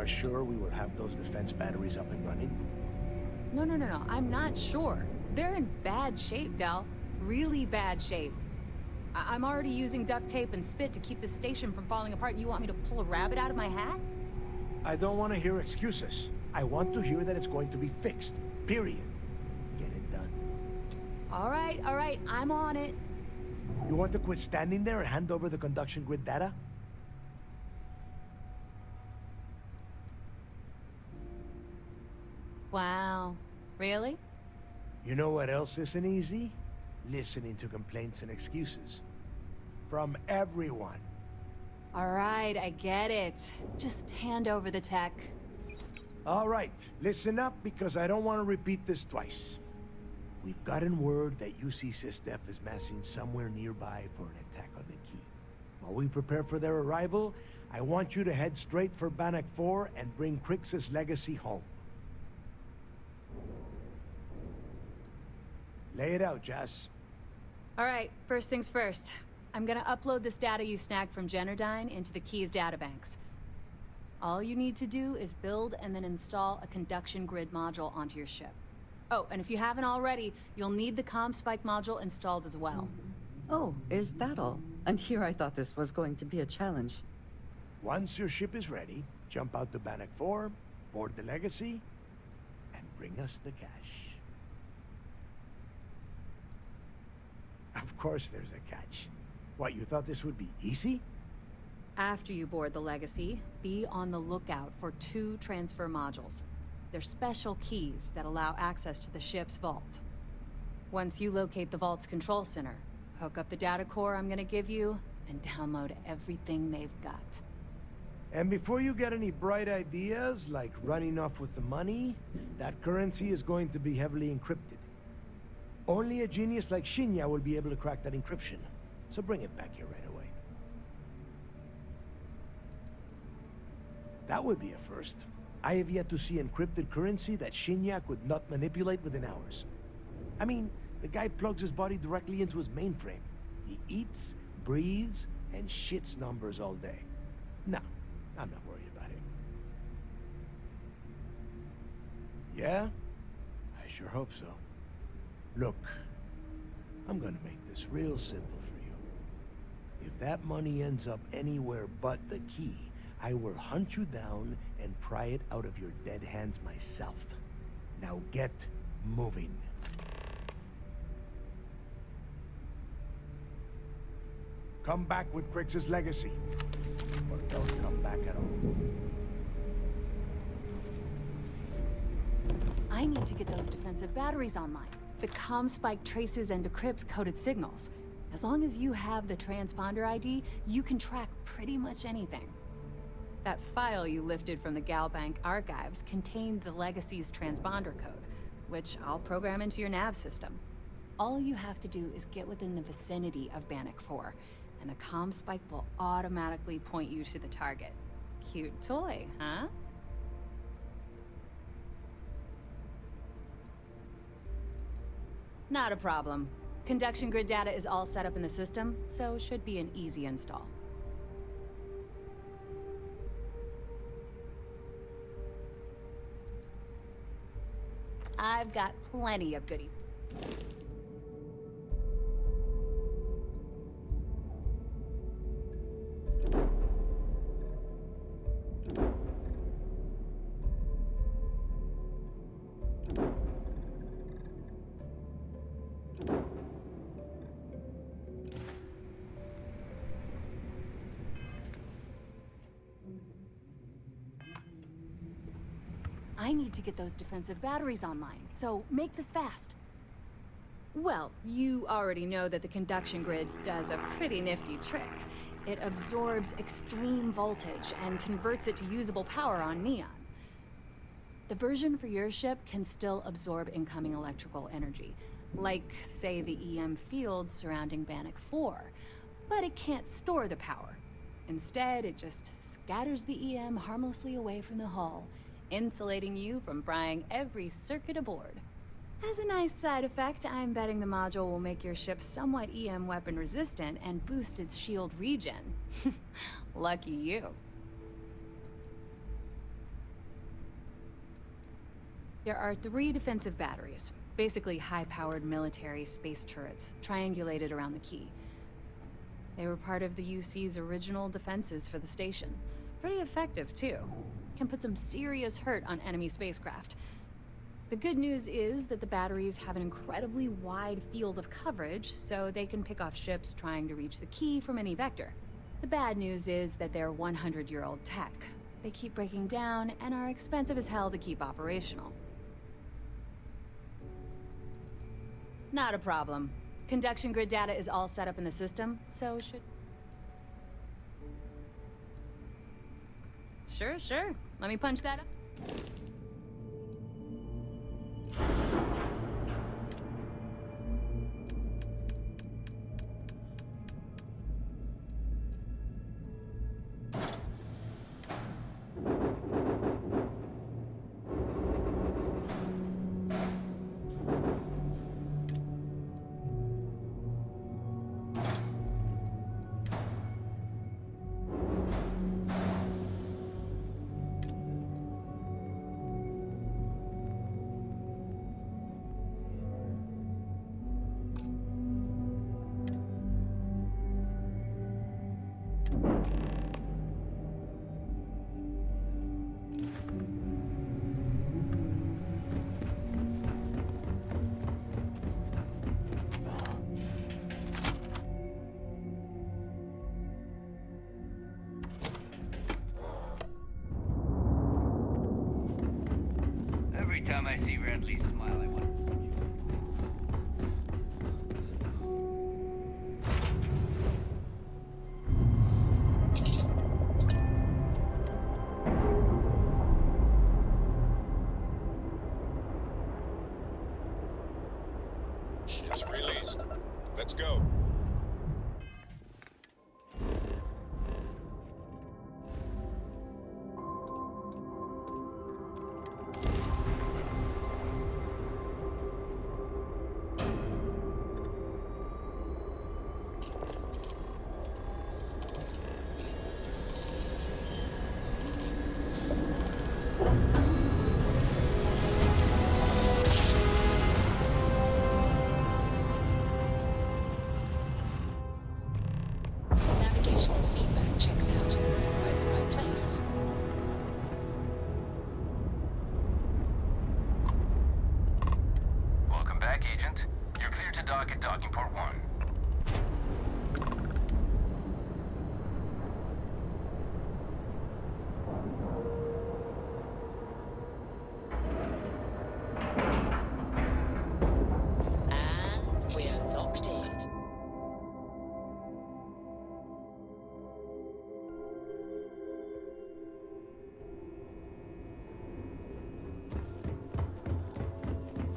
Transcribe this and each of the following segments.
are sure we will have those defense batteries up and running? No, I'm not sure. They're in bad shape, Del. Really bad shape. I'm already using duct tape and spit to keep the station from falling apart, and you want me to pull a rabbit out of my hat? I don't want to hear excuses. I want to hear that it's going to be fixed. Period. Get it done. All right, I'm on it. You want to quit standing there and hand over the conduction grid data? Wow. Really? You know what else isn't easy? Listening to complaints and excuses. From everyone. All right, I get it. Just hand over the tech. All right, listen up because I don't want to repeat this twice. We've gotten word that UC SysDef is massing somewhere nearby for an attack on the key. While we prepare for their arrival, I want you to head straight for Bannock 4 and bring Crix's legacy home. Lay it out, Jess. All right, first things first. I'm gonna upload this data you snagged from Generdyne into the Key's databanks. All you need to do is build and then install a conduction grid module onto your ship. Oh, and if you haven't already, you'll need the CommSpike module installed as well. Oh, is that all? And here I thought this was going to be a challenge. Once your ship is ready, jump out to Bannock 4, board the legacy, and bring us the cash. Of course there's a catch. What, you thought this would be easy? After you board the Legacy, be on the lookout for 2 transfer modules. They're special keys that allow access to the ship's vault. Once you locate the vault's control center, hook up the data core I'm gonna give you, and download everything they've got. And before you get any bright ideas, like running off with the money, that currency is going to be heavily encrypted. Only a genius like Shinya will be able to crack that encryption. So bring it back here right away. That would be a first. I have yet to see encrypted currency that Shinya could not manipulate within hours. I mean, the guy plugs his body directly into his mainframe. He eats, breathes, and shits numbers all day. No, I'm not worried about it. Yeah? I sure hope so. Look, I'm gonna make this real simple for you. If that money ends up anywhere but the key, I will hunt you down and pry it out of your dead hands myself. Now get moving. Come back with Crix's legacy, or don't come back at all. I need to get those defensive batteries online. The CommSpike traces and decrypts coded signals. As long as you have the transponder ID, you can track pretty much anything. That file you lifted from the Galbank archives contained the Legacy's transponder code, which I'll program into your nav system. All you have to do is get within the vicinity of Bannock 4, and the CommSpike will automatically point you to the target. Cute toy, huh? Not a problem. Conduction grid data is all set up in the system, so it should be an easy install. I've got plenty of goodies. I need to get those defensive batteries online, so make this fast. Well, you already know that the conduction grid does a pretty nifty trick. It absorbs extreme voltage and converts it to usable power on neon. The version for your ship can still absorb incoming electrical energy, like, say, the EM field surrounding Bannock 4, but it can't store the power. Instead, it just scatters the EM harmlessly away from the hull, insulating you from frying every circuit aboard. As a nice side effect, I'm betting the module will make your ship somewhat EM weapon resistant and boost its shield regen. Lucky you. There are 3 defensive batteries, basically high-powered military space turrets, triangulated around the key. They were part of the UC's original defenses for the station. Pretty effective, too. Can put some serious hurt on enemy spacecraft. The good news is that the batteries have an incredibly wide field of coverage, so they can pick off ships trying to reach the key from any vector. The bad news is that they're 100-year-old tech. They keep breaking down and are expensive as hell to keep operational. Not a problem. Conduction grid data is all set up in the system, so should... Sure. Let me punch that up. Every time I see Radley's smile, I wonder. Ships released. Let's go. Navigational feedback checks out. We're in the right place. Welcome back, Agent. You're clear to dock at docking port 1. And we're locked in.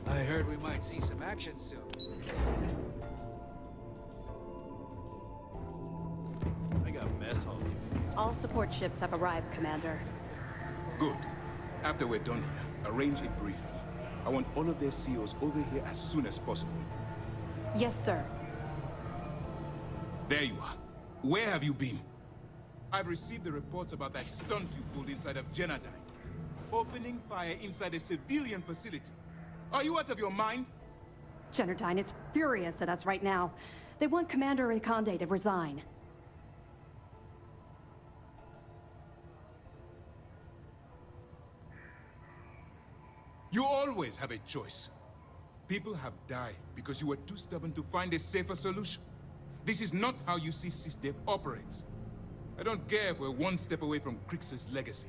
I heard we might see some action soon. I got mess hall duty. All support ships have arrived, Commander. Good. After we're done here, arrange a briefing. I want all of their CEOs over here as soon as possible. Yes, sir. There you are. Where have you been? I've received the reports about that stunt you pulled inside of Genadine. Opening fire inside a civilian facility. Are you out of your mind? Generdyne is furious at us right now. They want Commander Ikonde to resign. You always have a choice. People have died because you were too stubborn to find a safer solution. This is not how you see SysDev operates. I don't care if we're one step away from Crix's legacy.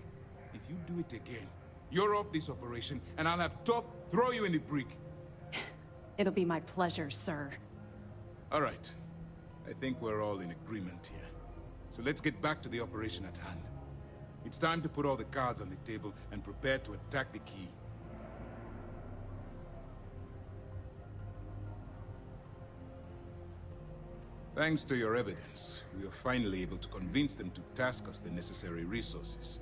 If you do it again, you're off this operation, and I'll have Top throw you in the brig. It'll be my pleasure, sir. All right. I think we're all in agreement here. So let's get back to the operation at hand. It's time to put all the cards on the table and prepare to attack the key. Thanks to your evidence, we are finally able to convince them to task us the necessary resources.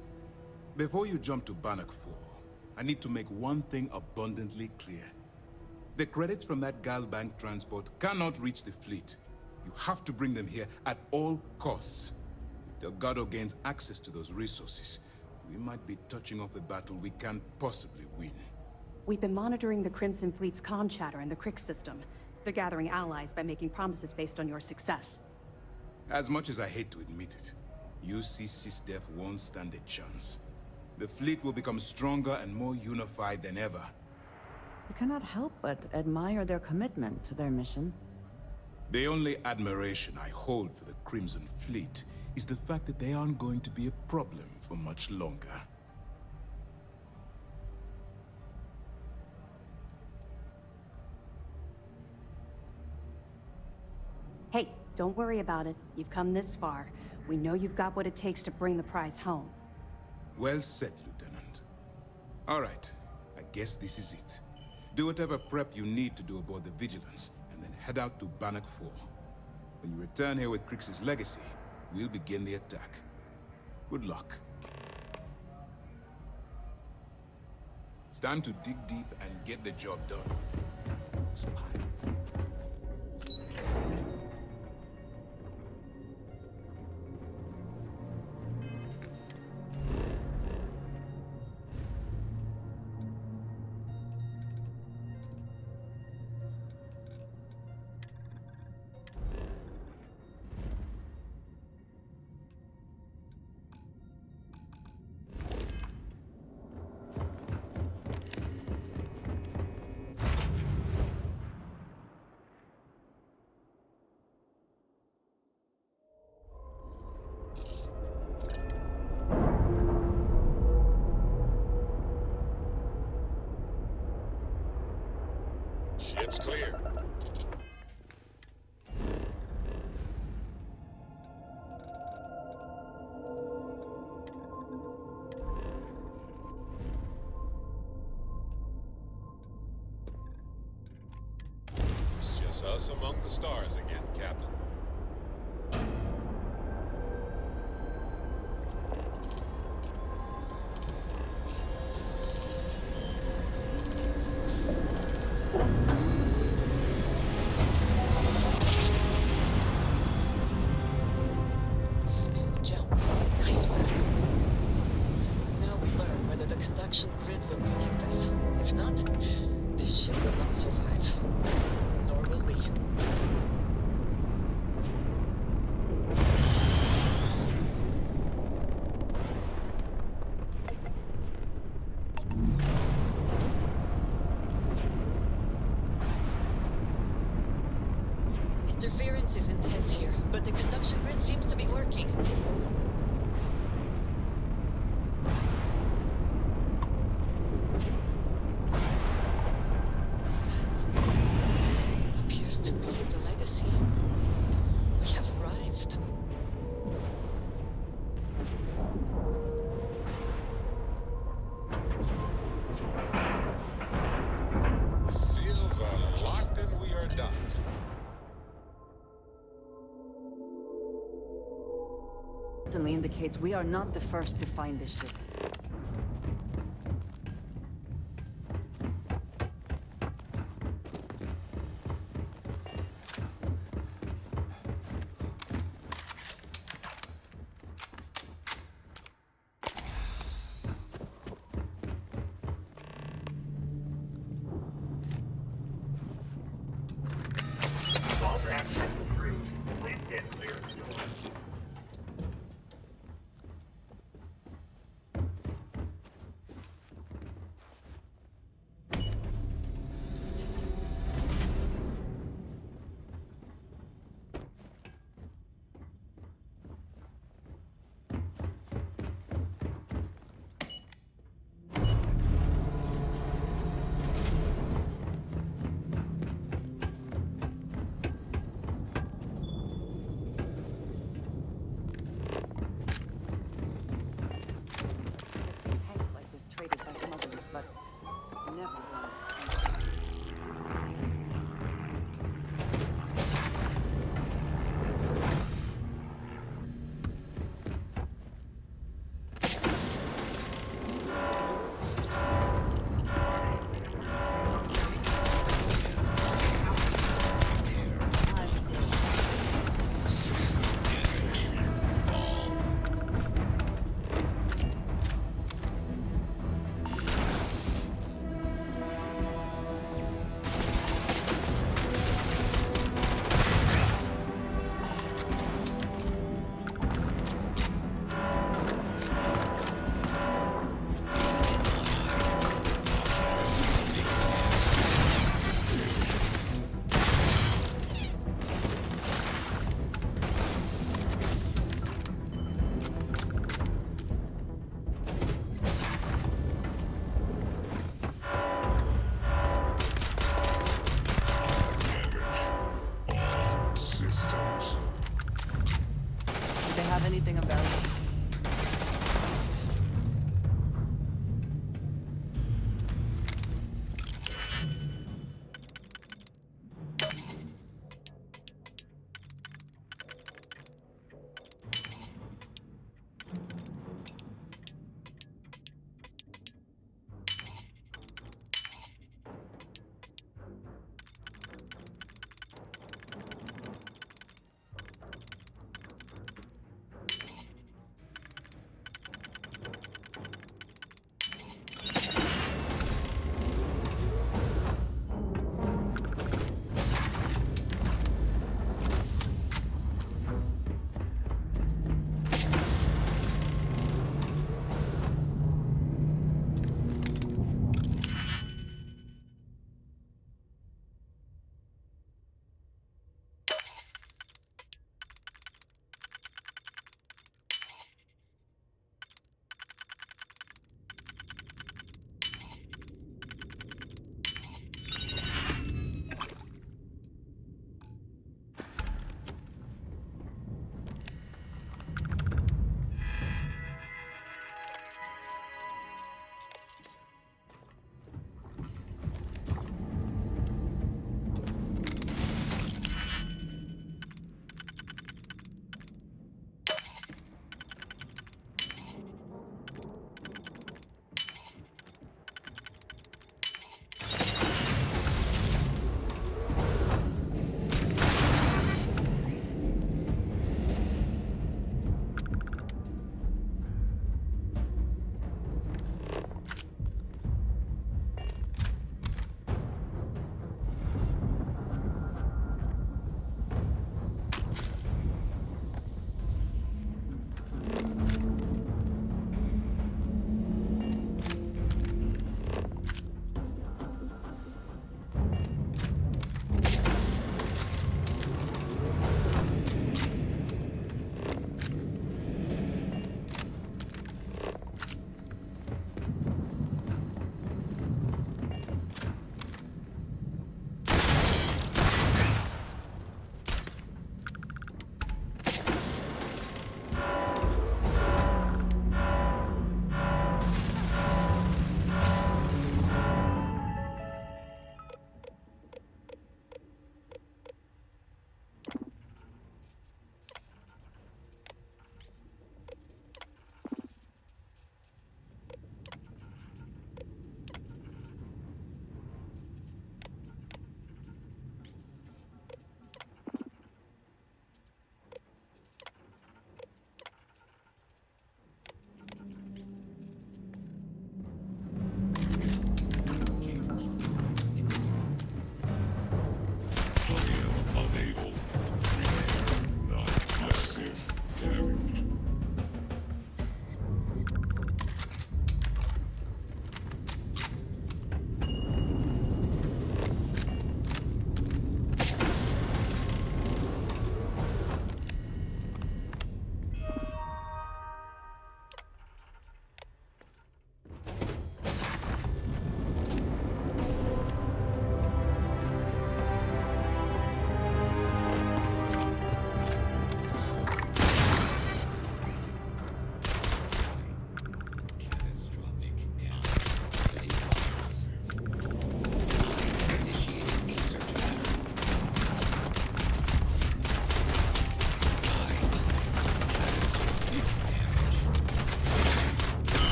Before you jump to Bannock 4, I need to make one thing abundantly clear. The credits from that Galbank transport cannot reach the fleet. You have to bring them here at all costs. Delgado gains access to those resources. We might be touching off a battle we can't possibly win. We've been monitoring the Crimson Fleet's comm chatter in the Crix system. They're gathering allies by making promises based on your success. As much as I hate to admit it, UC SysDef won't stand a chance. The fleet will become stronger and more unified than ever. I cannot help but admire their commitment to their mission. The only admiration I hold for the Crimson Fleet is the fact that they aren't going to be a problem for much longer. Hey, don't worry about it. You've come this far. We know you've got what it takes to bring the prize home. Well said, Lieutenant. All right, I guess this is it. Do whatever prep you need to do aboard the Vigilance, and then head out to Bannock 4. When you return here with Crix's legacy, we'll begin the attack. Good luck. It's time to dig deep and get the job done. Those pirates. Ship's clear. It's just us among the stars again, Captain. Smooth jump. Nice work. Now we learn whether the conduction grid will protect us. If not, this ship will not survive. Nor will we. Interference is intense here, but the conduction grid seems to be working. That appears to be the legacy. We have arrived. Seals are locked and we are docked. Certainly indicates we are not the first to find this ship. have anything of value.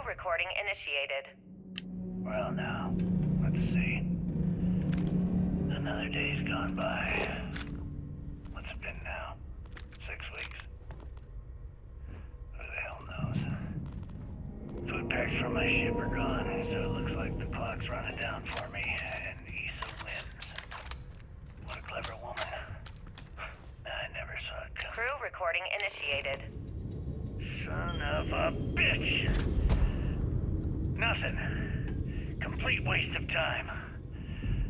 recording initiated. Well now, let's see. Another day's gone by. Bannock's running down for me, and Issa wins. What a clever woman. I never saw it coming. Crew recording initiated. Son of a bitch! Nothing. Complete waste of time.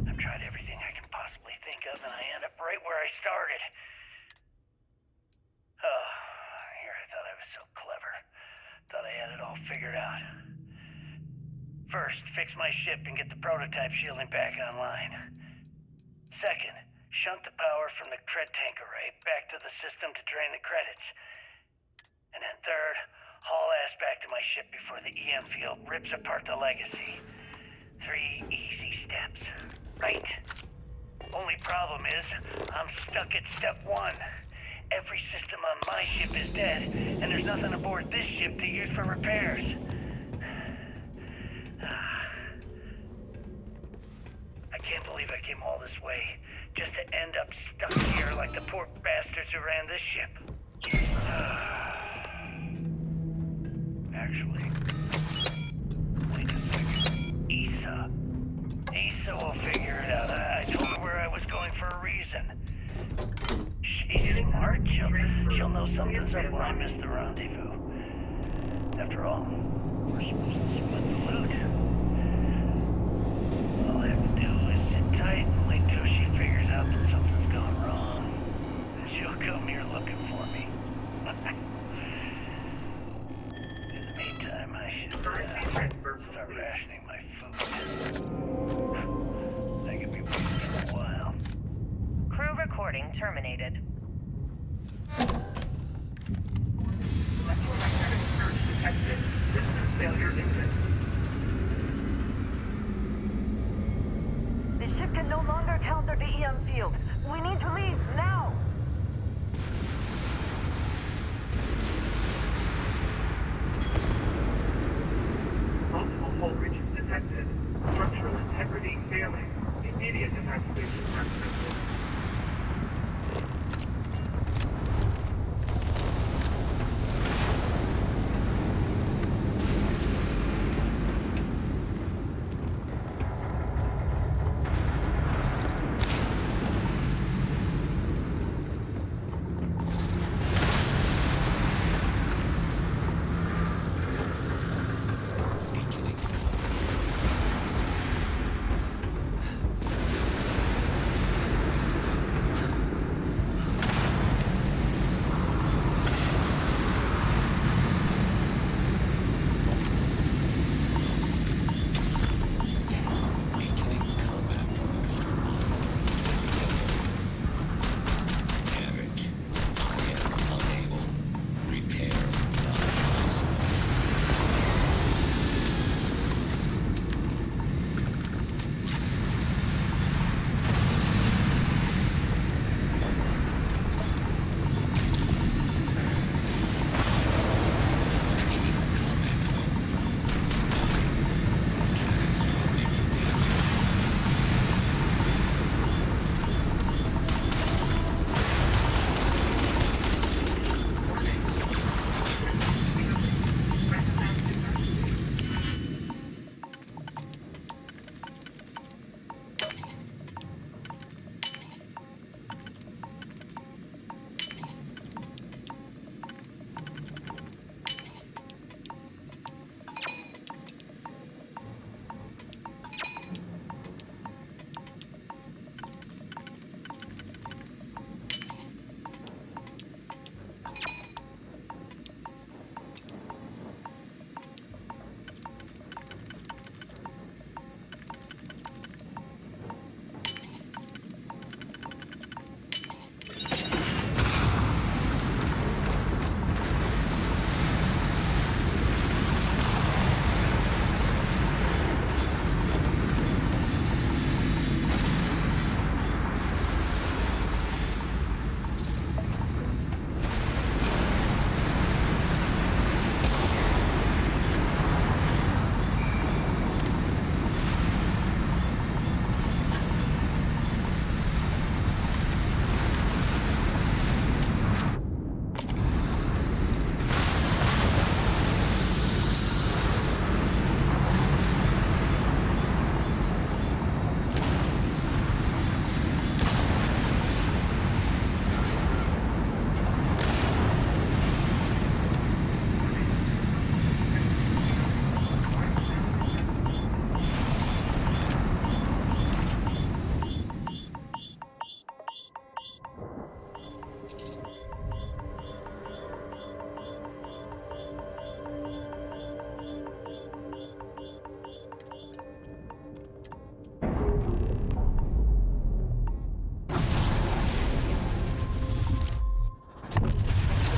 I've tried everything I can possibly think of, and I end up right where I started. Oh, here I thought I was so clever. Thought I had it all figured out. First, fix my ship and get the prototype shielding back online. Second, shunt the power from the cred tank array back to the system to drain the credits. And then third, haul ass back to my ship before the EM field rips apart the legacy. 3 easy steps, right? Only problem is, I'm stuck at step 1. Every system on my ship is dead, and there's nothing aboard this ship to use for repairs. I can't believe I came all this way, just to end up stuck here like the poor bastards who ran this ship. Actually, wait a second. Issa will figure it out. I told her where I was going for a reason. She's smart. She'll know something's up when I miss the rendezvous. After all, we're supposed to split the loot. All I have to do is sit tight and wait till she figures out that something's gone wrong. And she'll come here looking for me. In the meantime, I should start rationing my food. That could be waiting for a while. Crew recording terminated. The ship can no longer counter the EM field. We need to leave now. Multiple hull breaches detected. Structural integrity failing. Immediate evacuation recommended.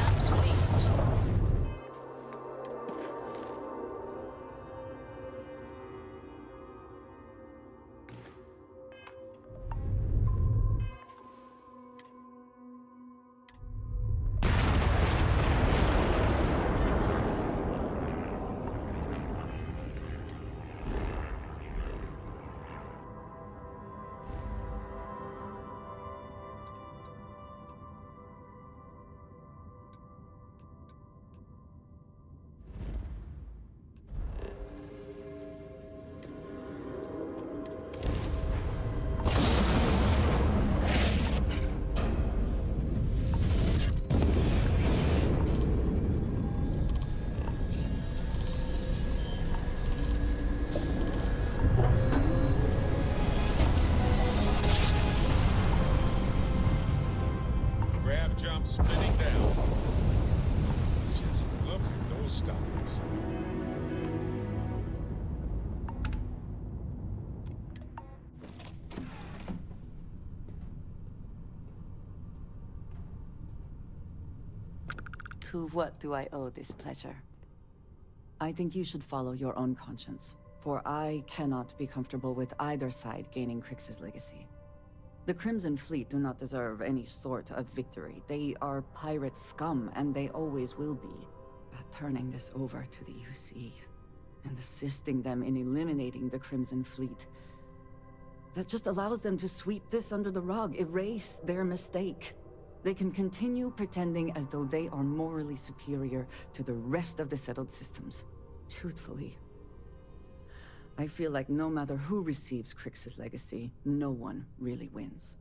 Lamps released. Grab jump spinning down. Just look at those stars. To what do I owe this pleasure? I think you should follow your own conscience, for I cannot be comfortable with either side gaining Crix's legacy. The Crimson Fleet do not deserve any sort of victory. They are pirate scum, and they always will be. But turning this over to the UC, and assisting them in eliminating the Crimson Fleet, that just allows them to sweep this under the rug, erase their mistake. They can continue pretending as though they are morally superior to the rest of the settled systems. Truthfully, I feel like no matter who receives Crix's legacy, no one really wins.